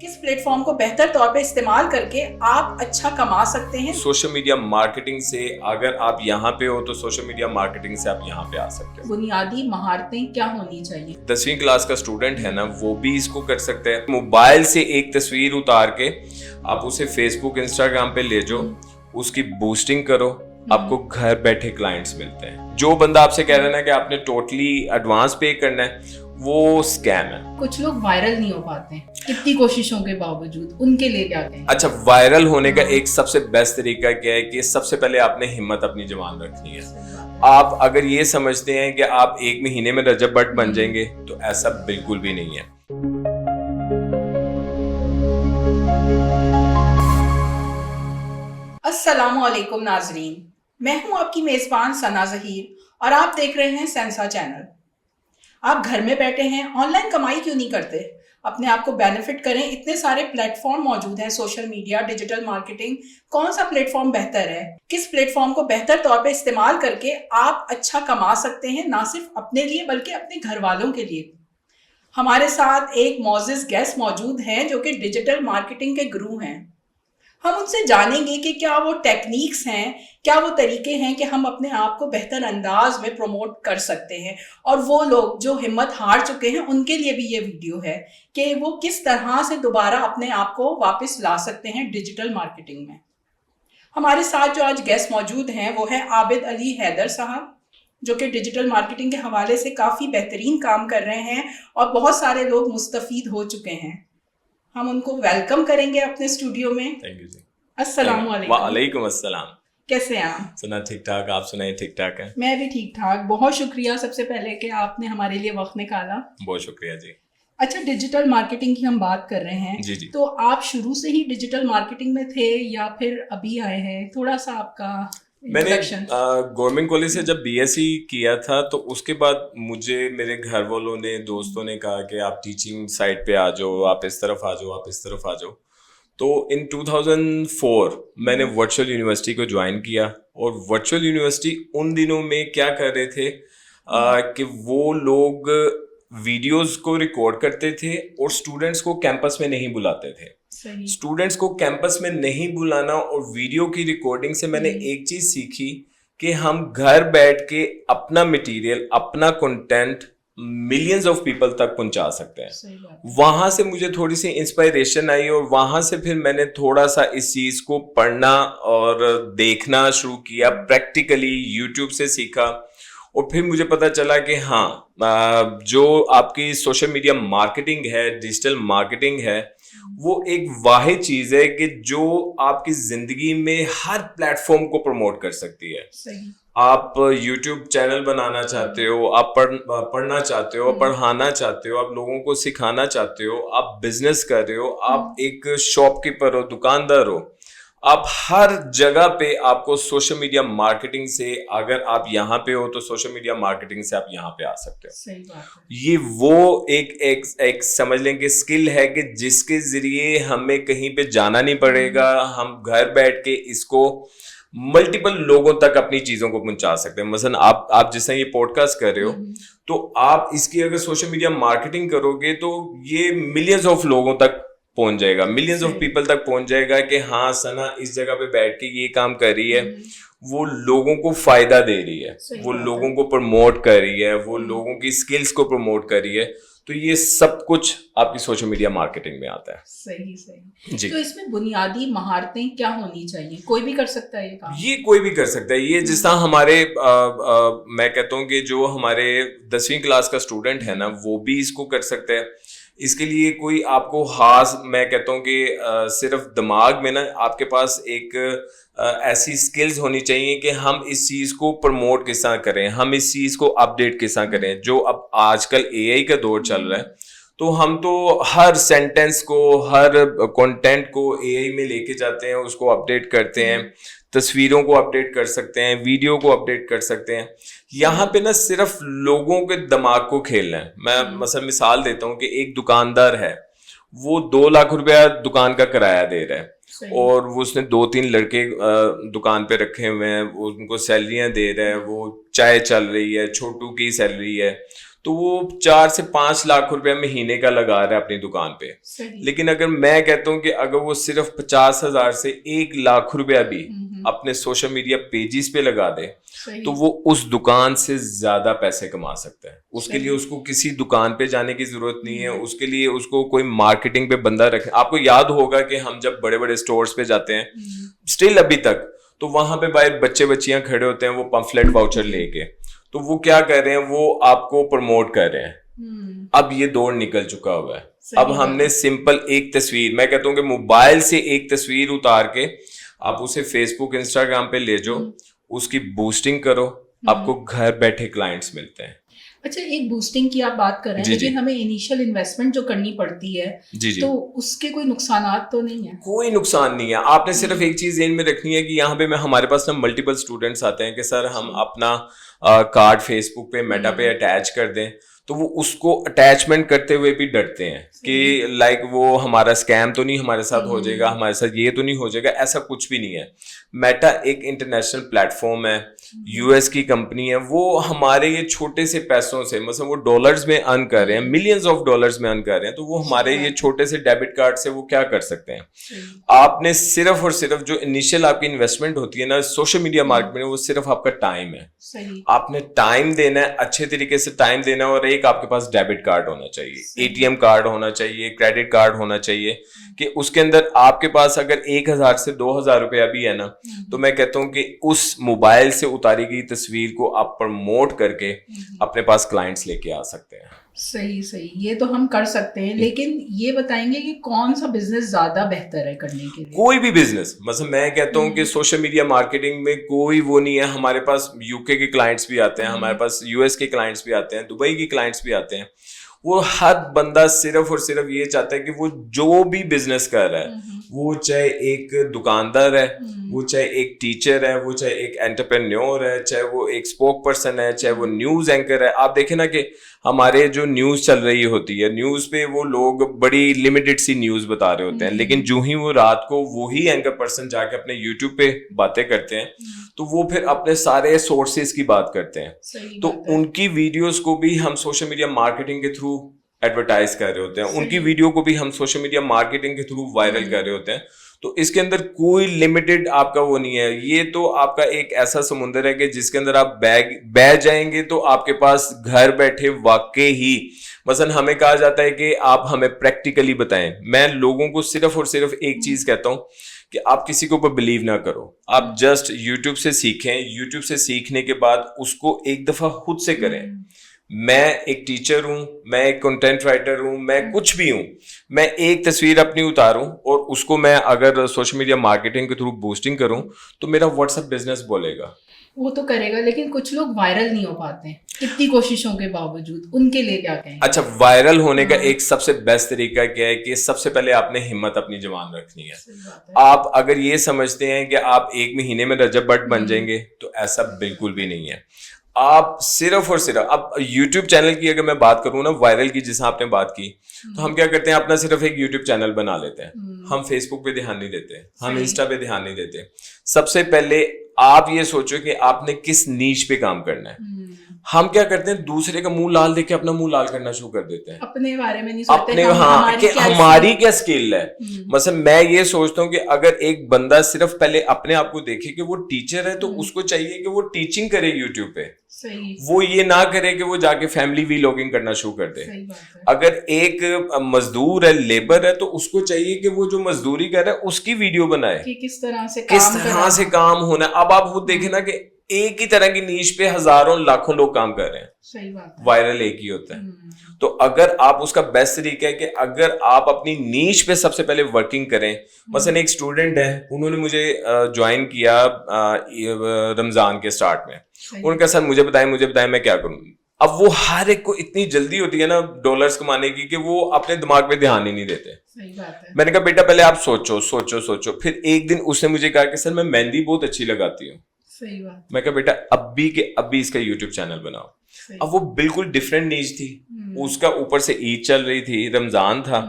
किस प्लेटफॉर्म को बेहतर तौर पे इस्तेमाल करके आप अच्छा कमा सकते हैं। सोशल मीडिया मार्केटिंग से अगर आप यहाँ पे हो तो सोशल मीडिया मार्केटिंग से आप यहाँ पे आ सकते हो। बुनियादी महारतें क्या होनी चाहिए। 10वीं क्लास का स्टूडेंट है ना, वो भी इसको कर सकते हैं। मोबाइल से एक तस्वीर उतार के आप उसे फेसबुक इंस्टाग्राम पे ले जाओ, उसकी बूस्टिंग करो, आपको घर बैठे क्लाइंट्स मिलते हैं। जो बंदा आपसे कह रहा है ना कि आपने टोटली एडवांस पे करना है, वो स्कैम है। कुछ लोग वायरल नहीं हो पाते हैं कितनी कोशिशों के बावजूद, उनके लिए क्या कहें। अच्छा, वायरल होने का एक सबसे बेस्ट तरीका क्या है कि सबसे पहले आपने हिम्मत अपनी जवान रखनी है। आप अगर ये समझते हैं कि आप एक महीने में रजब भट्ट बन जाएंगे तो ऐसा बिल्कुल भी नहीं है। अस्सलामु अलैकुम नाजरीन, मैं हूं आपकी मेजबान सना जहीर और आप देख रहे हैं सेंसा चैनल। आप घर में बैठे हैं, ऑनलाइन कमाई क्यों नहीं करते। अपने आप को बेनिफिट करें, इतने सारे प्लेटफॉर्म मौजूद हैं, सोशल मीडिया, डिजिटल मार्केटिंग। कौन सा प्लेटफॉर्म बेहतर है, किस प्लेटफॉर्म को बेहतर तौर पे इस्तेमाल करके आप अच्छा कमा सकते हैं, ना सिर्फ अपने लिए बल्कि अपने घर वालों के लिए। हमारे साथ एक मौजिज़ गेस्ट मौजूद हैं जो कि डिजिटल मार्केटिंग के गुरु हैं। हम उनसे जानेंगे कि क्या वो टेक्निक्स हैं, क्या वो तरीके हैं कि हम अपने आप को बेहतर अंदाज में प्रमोट कर सकते हैं। और वो लोग जो हिम्मत हार चुके हैं, उनके लिए भी ये वीडियो है कि वो किस तरह से दोबारा अपने आप को वापस ला सकते हैं डिजिटल मार्केटिंग में। हमारे साथ जो आज गेस्ट मौजूद हैं वो है आबिद अली हैदर साहब, जो कि डिजिटल मार्केटिंग के हवाले से काफ़ी बेहतरीन काम कर रहे हैं और बहुत सारे लोग मुस्तफ़ीद हो चुके हैं। हम उनको वेलकम करेंगे अपने स्टूडियो में। थैंक यू जी। अस्सलाम वालेकुम अस्सलाम। कैसे हैं आप? सुना ठीक ठाक, आप सुनाए ठीक ठाक है? मैं भी ठीक ठाक। बहुत शुक्रिया सबसे पहले कि आपने हमारे लिए वक्त निकाला। बहुत शुक्रिया जी। अच्छा, डिजिटल मार्केटिंग की हम बात कर रहे हैं जी जी। तो आप शुरू से ही डिजिटल मार्केटिंग में थे या फिर अभी आए हैं? थोड़ा सा आपका मैंने इंट्रोडक्शन। गवर्नमेंट कॉलेज से जब बीएससी किया था तो उसके बाद मुझे मेरे घर वालों ने, दोस्तों ने कहा कि आप टीचिंग साइड पे आ जाओ, आप इस तरफ आ जाओ, आप इस तरफ आ जाओ। तो इन 2004 मैंने वर्चुअल यूनिवर्सिटी को ज्वाइन किया। और वर्चुअल यूनिवर्सिटी उन दिनों में क्या कर रहे थे कि वो लोग वीडियोस को रिकॉर्ड करते थे और स्टूडेंट्स को कैंपस में नहीं बुलाते थे। स्टूडेंट्स को कैंपस में नहीं बुलाना और वीडियो की रिकॉर्डिंग से मैंने एक चीज सीखी कि हम घर बैठ के अपना मटेरियल, अपना कंटेंट मिलियंस ऑफ पीपल तक पहुंचा सकते हैं। वहां से मुझे थोड़ी सी इंस्पायरेशन आई और वहां से फिर मैंने थोड़ा सा इस चीज को पढ़ना और देखना शुरू किया, प्रैक्टिकली यूट्यूब से सीखा। और फिर मुझे पता चला कि हाँ, जो आपकी सोशल मीडिया मार्केटिंग है, डिजिटल मार्केटिंग है, वो एक वाहिद चीज है कि जो आपकी जिंदगी में हर प्लेटफॉर्म को प्रमोट कर सकती है। सही। आप YouTube चैनल बनाना चाहते हो, आप पढ़ना चाहते हो, पढ़ाना चाहते हो, आप लोगों को सिखाना चाहते हो, आप बिजनेस कर रहे हो, आप एक शॉपकीपर हो, दुकानदार हो, आप हर जगह पे आपको सोशल मीडिया मार्केटिंग से, अगर आप यहाँ पे हो तो सोशल मीडिया मार्केटिंग से आप यहाँ पे आ सकते हो। सही बात है। ये वो एक समझ लें कि स्किल है कि जिसके जरिए हमें कहीं पे जाना नहीं पड़ेगा, हम घर बैठ के इसको मल्टीपल लोगों तक अपनी चीजों को पहुंचा सकते हैं। मसलन आप जिस तरह ये पॉडकास्ट कर रहे हो तो आप इसकी अगर सोशल मीडिया मार्केटिंग करोगे तो ये मिलियंस ऑफ लोगों तक पहुंच जाएगा, मिलियंस ऑफ पीपल तक पहुंच जाएगा कि हाँ, सना इस जगह पे बैठ के ये काम कर रही है, वो लोगों को फायदा दे रही है, वो लोगों को प्रमोट कर रही है, वो लोगों की स्किल्स को प्रमोट कर रही है। तो ये सब कुछ आपकी सोशल मीडिया मार्केटिंग में आता है। सही सही जी। तो इसमें बुनियादी महारतें क्या होनी चाहिए? कोई भी कर सकता है ये काम? ये कोई भी कर सकता है। ये जिस तरह हमारे मैं कहता हूँ कि जो हमारे 10वीं क्लास का स्टूडेंट है ना, वो भी इसको कर सकता है। इसके लिए कोई आपको खास, मैं कहता हूँ कि सिर्फ दिमाग में ना आपके पास एक ऐसी स्किल्स होनी चाहिए कि हम इस चीज को प्रमोट किस तरह करें, हम इस चीज को अपडेट किस तरह करें। जो अब आजकल एआई का दौर चल रहा है, तो हम तो हर सेंटेंस को, हर कंटेंट को एआई में लेके जाते हैं, उसको अपडेट करते हैं, तस्वीरों को अपडेट कर सकते हैं, वीडियो को अपडेट कर सकते हैं। यहाँ पे ना सिर्फ लोगों के दिमाग को खेलना है। मैं मसलन मिसाल देता हूँ कि एक दुकानदार है, वो 2 लाख रुपया दुकान का किराया दे रहा है और वो उसने 2-3 लड़के दुकान पे रखे हुए हैं, वो उनको सैलरियां दे रहा है, वो चाय चल रही है, छोटू की सैलरी है। तो वो 4 से 5 लाख रुपए महीने का लगा रहा है अपनी दुकान पे। सही। लेकिन अगर मैं कहता हूँ कि अगर वो सिर्फ 50,000 से 1 लाख रुपया भी अपने सोशल मीडिया पेजेस पे लगा दे सही। तो वो उस दुकान से ज्यादा पैसे कमा सकता है। उसके लिए उसको किसी दुकान पे जाने की जरूरत नहीं है, उसके लिए उसको कोई मार्केटिंग पे बंदा रखे। आपको याद होगा कि हम जब बड़े बड़े स्टोर्स पे जाते हैं स्टिल अभी तक, तो वहां पे बाहर बच्चे बच्चियां खड़े होते हैं वो पम्फलेट वाउचर लेके, तो वो क्या कर रहे हैं, वो आपको प्रमोट कर रहे हैं। अब ये दौर निकल चुका हुआ है। अब हमने सिंपल एक तस्वीर, मैं कहता हूँ कि मोबाइल से एक तस्वीर उतार के आप उसे फेसबुक इंस्टाग्राम पे ले जाओ, उसकी बूस्टिंग करो, आपको घर बैठे क्लाइंट्स मिलते हैं। अच्छा, एक बूस्टिंग की आप बात कर रहे हैं, लेकिन हमें इनिशियल इन्वेस्टमेंट जो करनी पड़ती है, तो उसके कोई नुकसानात तो नहीं है? कोई नुकसान नहीं है। आपने सिर्फ एक चीज ध्यान में रखनी है कि यहाँ पे हमारे पास ना मल्टीपल स्टूडेंट्स आते हैं कि सर हम अपना कार्ड फेसबुक पे मेटा पे अटैच कर दें, तो वो उसको अटैचमेंट करते हुए भी डरते हैं कि लाइक वो हमारा स्कैम तो नहीं हमारे साथ हो जाएगा, हमारे साथ ये तो नहीं हो जाएगा। ऐसा कुछ भी नहीं है। मेटा एक इंटरनेशनल प्लेटफॉर्म है, यूएस की कंपनी है, वो हमारे ये छोटे से पैसों से, मतलब वो डॉलर्स में अर्न कर रहे हैं, मिलियंस ऑफ डॉलर्स में अर्न कर रहे हैं, तो वो हमारे ये छोटे से डेबिट कार्ड से वो क्या कर सकते हैं। आपने सिर्फ और सिर्फ जो इनिशियल आपकी इन्वेस्टमेंट होती है ना सोशल मीडिया मार्केट में, वो सिर्फ आपका टाइम है। आपने टाइम देना है, अच्छे तरीके से टाइम देना है, और एक आपके पास डेबिट कार्ड होना चाहिए, एटीएम कार्ड होना चाहिए, क्रेडिट कार्ड होना चाहिए, कि उसके अंदर आपके पास अगर 1,000 से 2,000 रुपया भी है ना, तो मैं कहता हूं कि उस मोबाइल से उतारी गई तस्वीर को आप प्रमोट करके अपने पास क्लाइंट्स लेके आ सकते हैं। सही सही, ये तो हम कर सकते हैं, लेकिन ये बताएंगे कि कौन सा बिजनेस ज्यादा बेहतर है करने के लिए? कोई भी बिजनेस, मतलब मैं कहता हूँ कि सोशल मीडिया मार्केटिंग में कोई वो नहीं है। हमारे पास यूके के क्लाइंट्स भी आते हैं, हमारे पास यूएस के क्लाइंट्स भी आते हैं, दुबई के क्लाइंट्स भी आते हैं। वो हर बंदा सिर्फ और सिर्फ ये चाहता है कि वो जो भी बिजनेस कर रहा है, वो चाहे एक दुकानदार है, वो चाहे एक टीचर है, वो चाहे एक एंटरप्रेन्योर है, चाहे वो एक स्पोक पर्सन है, चाहे वो न्यूज एंकर है। आप देखें ना कि हमारे जो न्यूज चल रही होती है, न्यूज पे वो लोग बड़ी लिमिटेड सी न्यूज बता रहे होते हैं, लेकिन जो ही वो रात को वो ही एंकर पर्सन जाके अपने यूट्यूब पे बातें करते हैं, तो वो फिर अपने सारे सोर्सेज की बात करते हैं। तो उनकी वीडियोस को भी हम सोशल मीडिया मार्केटिंग के थ्रू एडवर्टाइज कर रहे होते हैं, उनकी वीडियो को भी हम सोशल मीडिया मार्केटिंग के थ्रू वायरल कर रहे होते हैं। तो इसके अंदर कोई लिमिटेड आपका वो नहीं है। ये तो आपका एक ऐसा समुंदर है कि जिसके अंदर आप बह जाएंगे तो आपके पास घर बैठे वाकई ही, मसलन हमें कहा जाता है कि आप हमें प्रैक्टिकली बताएं। मैं लोगों को सिर्फ और सिर्फ एक चीज कहता हूं कि आप किसी के ऊपर बिलीव ना करो, आप जस्ट यूट्यूब से सीखें। यूट्यूब से सीखने के बाद उसको एक दफा खुद से करें। मैं एक टीचर हूं, मैं एक कंटेंट राइटर हूं, मैं कुछ भी हूं, मैं एक तस्वीर अपनी उतारूं और उसको मैं अगर सोशल मीडिया मार्केटिंग के थ्रू बूस्टिंग करूं तो मेरा व्हाट्सएप बिजनेस बोलेगा। वो तो करेगा, लेकिन कुछ लोग वायरल नहीं हो पाते कितनी कोशिशों के बावजूद, उनके लिए क्या कहेंगे? अच्छा, वायरल होने का एक सबसे बेस्ट तरीका क्या है कि सबसे पहले आपने हिम्मत अपनी जवान रखनी है। आप अगर ये समझते हैं कि आप एक महीने में रजब भट्ट बन जाएंगे, तो ऐसा बिल्कुल भी नहीं है। आप सिर्फ और सिर्फ, अब YouTube चैनल की अगर मैं बात करूं ना, वायरल की जिस आपने बात की, तो हम क्या करते हैं, अपना सिर्फ एक YouTube चैनल बना लेते हैं। हम फेसबुक पे ध्यान नहीं देते, हम इंस्टा पे ध्यान नहीं देते। सबसे पहले आप ये सोचो कि आपने किस नीश पे काम करना है। हम क्या करते हैं, दूसरे का मुंह लाल देख के अपना मुंह लाल करना शुरू कर देते हैं, अपने बारे में नहीं सोचते अपने हमारी क्या स्किल है। मतलब मैं ये सोचता हूँ कि अगर एक बंदा सिर्फ पहले अपने आप को देखे कि वो टीचर है, तो उसको चाहिए कि वो टीचिंग करे यूट्यूब पे। वो ये ना करे कि वो जाके फैमिली वीलॉगिंग करना शुरू कर दे। अगर एक मजदूर है, लेबर है, तो उसको चाहिए कि वो जो मजदूरी कर रहा है उसकी वीडियो बनाए कि किस तरह से काम होना। अब आप खुद देखें ना कि एक ही तरह की नीश पे हजारों लाखों लोग काम कर रहे हैं, सही बात है। वायरल एक ही होता है। तो अगर आप, उसका बेस्ट तरीका है कि अगर आप अपनी नीश पे सबसे पहले वर्किंग करें। मसलन एक स्टूडेंट है, उन्होंने मुझे ज्वाइन किया रमजान के स्टार्ट में। उन्होंने कहा सर मुझे बताएं मैं क्या करूं। अब वो हर एक को इतनी जल्दी होती है ना डॉलर्स कमाने की कि वो अपने दिमाग पे ध्यान ही नहीं देते। सही बात है। मैंने कहा बेटा पहले आप सोचो। फिर एक दिन उसने मुझे कहा कि सर मैं मेहंदी बहुत अच्छी लगाती हूँ। सही बात। मैं कहा बेटा अभी इसका यूट्यूब चैनल बनाओ। अब वो बिल्कुल डिफरेंट नीज थी। उसका ऊपर से ईद चल रही थी, रमजान था,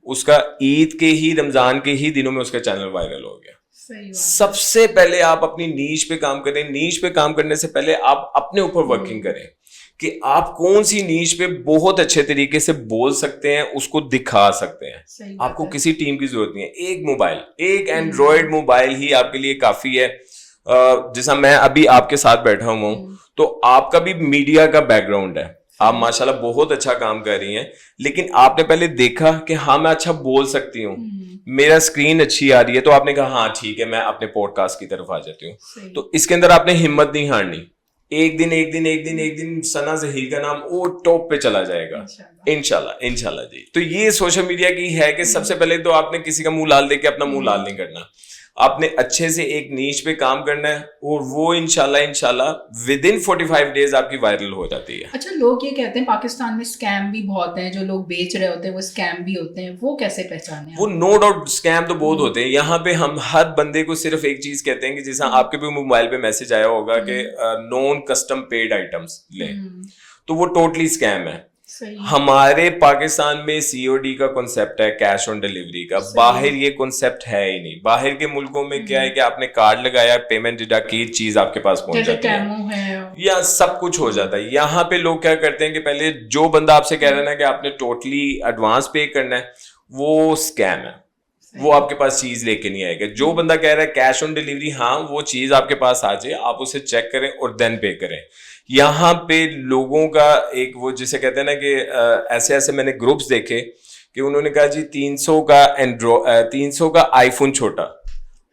उसका ईद के ही रमजान के ही दिनों में उसका चैनल वायरल हो गया। सबसे पहले आप अपनी नीश पे काम करें। नीश पे काम करने से पहले आप अपने ऊपर वर्किंग करें कि आप कौन सी नीश पे बहुत अच्छे तरीके से बोल सकते हैं, उसको दिखा सकते हैं। आपको किसी टीम की जरूरत नहीं है, एक मोबाइल, एक एंड्रॉयड मोबाइल ही आपके लिए काफी है। जैसा मैं अभी आपके साथ बैठा हुआ हूं, तो आपका भी मीडिया का बैकग्राउंड है, आप माशाल्लाह बहुत अच्छा काम कर रही हैं, लेकिन आपने पहले देखा कि हाँ मैं अच्छा बोल सकती हूँ, मेरा स्क्रीन अच्छी आ रही है, तो आपने कहा हाँ ठीक है मैं अपने पॉडकास्ट की तरफ आ जाती हूँ। तो इसके अंदर आपने हिम्मत नहीं हारनी। एक दिन सना जहीर का नाम वो टॉप पे चला जाएगा इंशाल्लाह जी। तो ये सोशल मीडिया की है कि सबसे पहले तो आपने किसी का मुंह लाल देके अपना मुंह लाल नहीं करना, आपने अच्छे से एक नीच पे काम करना है, और वो इंशाल्लाह विद इन 45 डेज आपकी वायरल हो जाती है। अच्छा, लोग ये कहते हैं पाकिस्तान में स्कैम भी बहुत हैं, जो लोग बेच रहे होते हैं वो स्कैम भी होते हैं, वो कैसे पहचाने? वो नो डाउट स्कैम तो बहुत होते हैं। यहाँ पे हम हर बंदे को सिर्फ एक चीज कहते हैं कि जैसा आपके भी मोबाइल पे मैसेज आया होगा कि नॉन कस्टम पेड आइटम्स लें, तो वो टोटली स्कैम है। हमारे पाकिस्तान में सीओडी का कॉन्सेप्ट है, कैश ऑन डिलीवरी का। बाहर ये कॉन्सेप्ट है ही नहीं। बाहर के मुल्कों में क्या है कि आपने कार्ड लगाया, पेमेंट डिडक्ट की, चीज आपके पास पहुंच जाती है या सब कुछ हो जाता है। यहाँ पे लोग क्या करते हैं कि पहले जो बंदा आपसे कह रहा है ना कि आपने टोटली एडवांस पे करना है, वो स्कैम है, वो आपके पास चीज लेके नहीं आएगा। जो बंदा कह रहा है कैश ऑन डिलीवरी, हाँ वो चीज आपके पास आ जाए, आप उसे चेक करें और देन पे करें। यहाँ पे लोगों का एक वो जिसे कहते हैं ना कि ऐसे ऐसे मैंने ग्रुप्स देखे कि उन्होंने कहा जी 300 का आईफोन छोटा।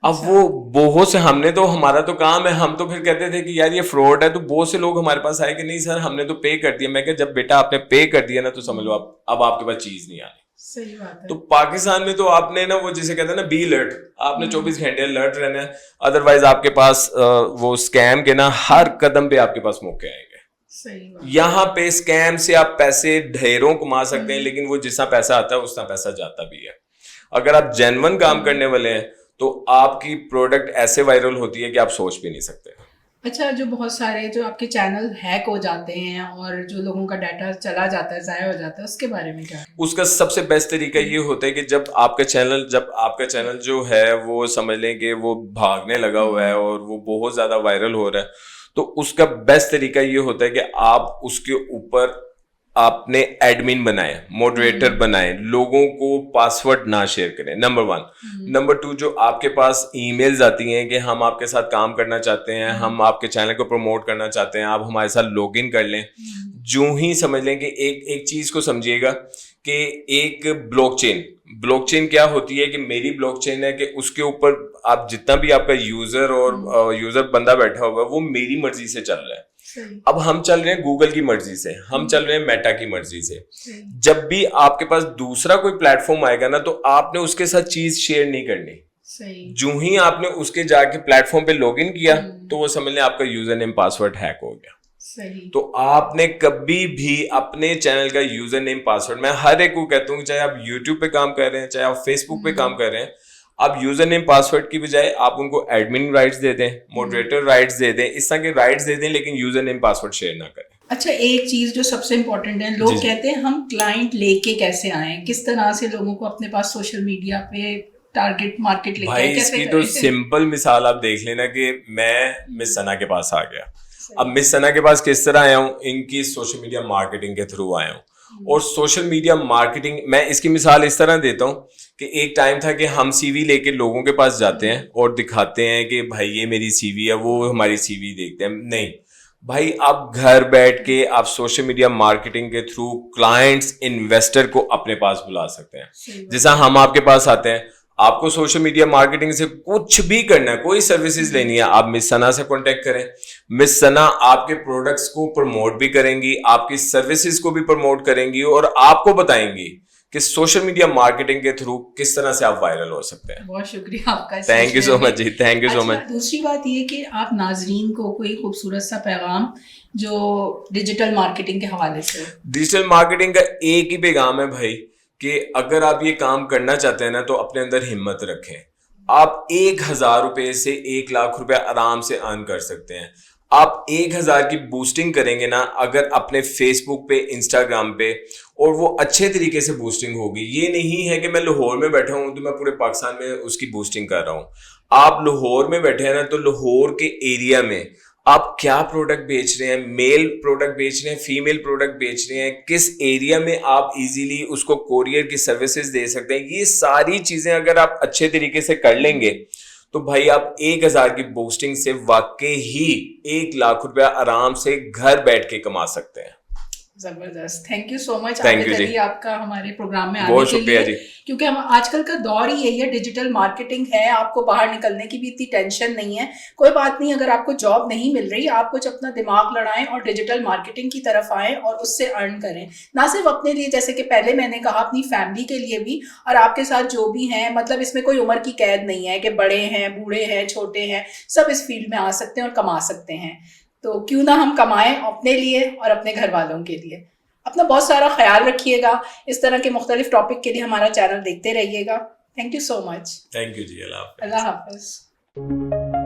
अब वो बहुत से, हमने तो, हमारा तो काम है, हम तो फिर कहते थे कि यार ये फ्रॉड है, तो बहुत से लोग हमारे पास आए कि नहीं सर हमने तो पे कर दिया। मैं कहा जब बेटा आपने पे कर दिया ना तो समझ लो अब आपके पास चीज नहीं आनी। सही बात है। तो पाकिस्तान में तो आपने ना वो जिसे कहते हैं ना बी अलर्ट, आपने 24 घंटे अलर्ट रहना है, अदरवाइज आपके पास वो स्कैम के ना हर कदम पे आपके पास मौके आएंगे। सही बात। यहाँ पे स्कैम से आप पैसे ढेरों कमा सकते हैं, लेकिन वो जितना पैसा आता है उतना पैसा जाता भी है। अगर आप जेन्युइन काम करने वाले हैं तो आपकी प्रोडक्ट ऐसे वायरल होती है कि आप सोच भी नहीं सकते। अच्छा, जो बहुत सारे जो आपके चैनल हैक हो जाते हैं और जो लोगों का डाटा चला जाता है, जाया हो जाता है, उसके बारे में क्या? उसका सबसे बेस्ट तरीका ये होता है कि जब आपका चैनल जो है वो समझ लें कि वो भागने लगा हुआ है और वो बहुत ज्यादा वायरल हो रहा है, तो उसका बेस्ट तरीका ये होता है कि आप उसके ऊपर आपने एडमिन बनाए, मॉडरेटर बनाए, लोगों को पासवर्ड ना शेयर करें, नंबर 1। नंबर 2, जो आपके पास ईमेल्स आती हैं कि हम आपके साथ काम करना चाहते हैं, हम आपके चैनल को प्रमोट करना चाहते हैं, आप हमारे साथ लॉगिन कर लें। जो ही समझ लें कि एक चीज को समझिएगा कि एक ब्लॉकचेन क्या होती है कि मेरी ब्लॉकचेन है कि उसके ऊपर आप जितना भी आपका यूजर बंदा बैठा हुआ है वो मेरी मर्जी से चल रहा है। अब हम चल रहे हैं गूगल की मर्जी से, हम चल रहे हैं मेटा की मर्जी से। जब भी आपके पास दूसरा कोई प्लेटफॉर्म आएगा ना तो आपने उसके साथ चीज शेयर नहीं करनी। जो ही आपने उसके जाके प्लेटफॉर्म पे लॉगिन किया तो वो समझ लें आपका यूजर नेम पासवर्ड हैक हो गया। तो आपने कभी भी अपने चैनल का यूजर नेम पासवर्ड, मैं हर एक को कहता हूँ चाहे आप यूट्यूब पे काम कर रहे हैं, चाहे आप फेसबुक पे काम कर रहे हैं, आप यूजर नेम पासवर्ड की बजाय आप उनको एडमिन राइट्स दे दें, मॉडरेटर राइट्स दे दें, इस तरह के राइट्स दे दें, लेकिन यूजर नेम पासवर्ड शेयर ना करें। अच्छा, एक चीज जो सबसे इम्पोर्टेंट है, लोग कहते हैं हम क्लाइंट लेके कैसे आए, किस तरह से लोगों को अपने पास सोशल मीडिया पे टारगेट मार्केट लेके भाई कैसे इसकी तो सिंपल मिसाल आप देख लेना कि मैं मिस सना के पास आ गया। अब मिस सना के पास किस तरह आया हूँ, इनकी सोशल मीडिया मार्केटिंग के थ्रू आया हूँ। और सोशल मीडिया मार्केटिंग, मैं इसकी मिसाल इस तरह देता हूँ कि एक टाइम था कि हम सीवी लेके लोगों के पास जाते हैं और दिखाते हैं कि भाई ये मेरी सीवी है, वो हमारी सीवी देखते हैं। नहीं भाई, आप घर बैठ के आप सोशल मीडिया मार्केटिंग के थ्रू क्लाइंट्स, इन्वेस्टर को अपने पास बुला सकते हैं। जैसा हम आपके पास आते हैं, आपको सोशल मीडिया मार्केटिंग से कुछ भी करना है, कोई सर्विसेज लेनी है, आप मिस सना से कांटेक्ट करें। मिस सना आपके प्रोडक्ट्स को प्रमोट भी करेंगी, आपकी सर्विसेज को भी प्रमोट करेंगी और आपको बताएंगी कि सोशल मीडिया मार्केटिंग के थ्रू किस तरह से आप वायरल हो सकते हैं। बहुत शुक्रिया आपका। Thank you so much ji, thank you so much. दूसरी बात ये कि आप नाजरीन को कोई खूबसूरत सा पैगाम जो डिजिटल मार्केटिंग के हवाले से। डिजिटल मार्केटिंग का एक ही पैगाम है भाई कि अगर आप ये काम करना चाहते हैं ना तो अपने अंदर हिम्मत रखें। आप 1000 रुपए से 1 लाख रुपए आराम से अर्न कर सकते हैं। आप 1000 की बूस्टिंग करेंगे ना अगर अपने फेसबुक पे, इंस्टाग्राम पे, और वो अच्छे तरीके से बूस्टिंग होगी। ये नहीं है कि मैं लाहौर में बैठा हूं तो मैं पूरे पाकिस्तान में उसकी बूस्टिंग कर रहा हूं। आप लाहौर में बैठे हैं ना तो लाहौर के एरिया में आप क्या प्रोडक्ट बेच रहे हैं, मेल प्रोडक्ट बेच रहे हैं, फीमेल प्रोडक्ट बेच रहे हैं, किस एरिया में आप इजीली उसको कोरियर की सर्विसेज दे सकते हैं, ये सारी चीजें अगर आप अच्छे तरीके से कर लेंगे तो भाई आप 1000 की पोस्टिंग से वाकई ही 1 लाख रुपया आराम से घर बैठ के कमा सकते हैं। जबरदस्त, thank you so much Thank Abid you जी। अली, आपका हमारे प्रोग्राम में आने बहुत के शुक्रिया लिए। जी। क्योंकि हम आजकल का दौर ही यही है, डिजिटल मार्केटिंग है, आपको बाहर निकलने की भी इतनी टेंशन नहीं है। कोई बात नहीं, अगर आपको जॉब नहीं मिल रही, आप कुछ अपना दिमाग लड़ाएं और डिजिटल मार्केटिंग की तरफ आएं और उससे अर्न करें, ना सिर्फ अपने लिए, जैसे कि पहले मैंने कहा, अपनी फैमिली के लिए भी, और आपके साथ जो भी हैं, मतलब इसमें कोई उम्र की कैद नहीं है कि बड़े हैं, बूढ़े हैं, छोटे हैं, सब इस फील्ड में आ सकते हैं और कमा सकते हैं। तो क्यों ना हम कमाएं अपने लिए और अपने घर वालों के लिए। अपना बहुत सारा ख्याल रखिएगा। इस तरह के मुख्तलिफ टॉपिक के लिए हमारा चैनल देखते रहिएगा। Thank you so much. Thank you जी। अल्लाह हाफ़िज़। अल्लाह हाफिज।